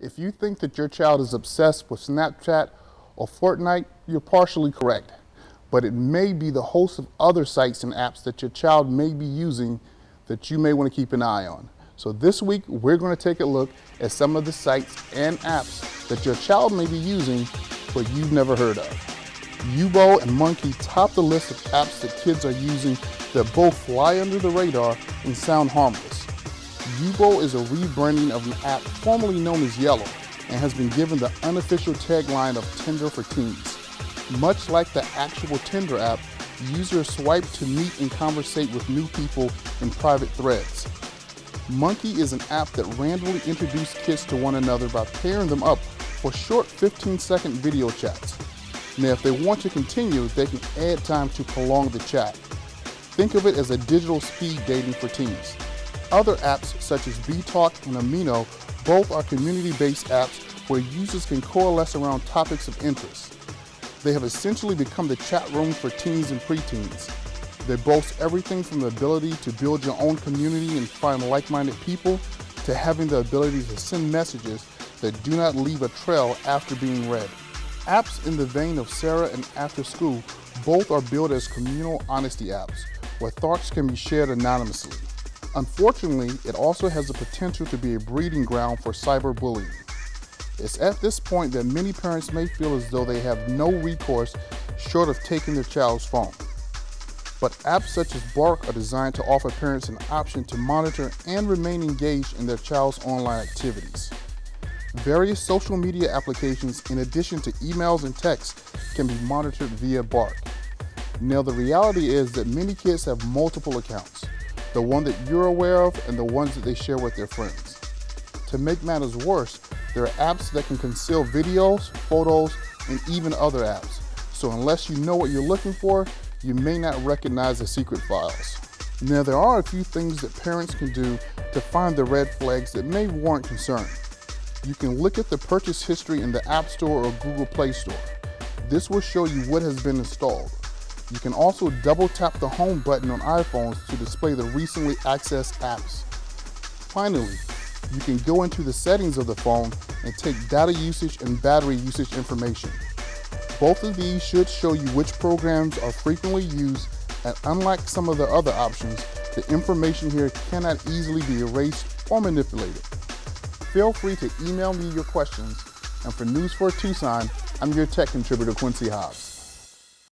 If you think that your child is obsessed with Snapchat or Fortnite, you're partially correct. But it may be the host of other sites and apps that your child may be using that you may want to keep an eye on. So this week, we're going to take a look at some of the sites and apps that your child may be using but you've never heard of. Yubo and Monkey top the list of apps that kids are using that both fly under the radar and sound harmless. Yubo is a rebranding of an app formerly known as Yellow and has been given the unofficial tagline of Tinder for teens. Much like the actual Tinder app, users swipe to meet and conversate with new people in private threads. Monkey is an app that randomly introduces kids to one another by pairing them up for short 15-second video chats. Now, if they want to continue, they can add time to prolong the chat. Think of it as a digital speed dating for teens. Other apps such as Detox and Amino both are community-based apps where users can coalesce around topics of interest. They have essentially become the chat room for teens and preteens. They boast everything from the ability to build your own community and find like-minded people to having the ability to send messages that do not leave a trail after being read. Apps in the vein of Sarah and After School both are billed as communal honesty apps, where thoughts can be shared anonymously. Unfortunately, it also has the potential to be a breeding ground for cyberbullying. It's at this point that many parents may feel as though they have no recourse short of taking their child's phone. But apps such as Bark are designed to offer parents an option to monitor and remain engaged in their child's online activities. Various social media applications, in addition to emails and texts, can be monitored via Bark. Now, the reality is that many kids have multiple accounts, the one that you're aware of and the ones that they share with their friends. To make matters worse, there are apps that can conceal videos, photos, and even other apps. So unless you know what you're looking for, you may not recognize the secret files. Now, there are a few things that parents can do to find the red flags that may warrant concern. You can look at the purchase history in the App Store or Google Play Store. This will show you what has been installed. You can also double tap the home button on iPhones to display the recently accessed apps. Finally, you can go into the settings of the phone and take data usage and battery usage information. Both of these should show you which programs are frequently used, and unlike some of the other options, the information here cannot easily be erased or manipulated. Feel free to email me your questions, and for News for Tucson, I'm your tech contributor, Quincy Hobbs.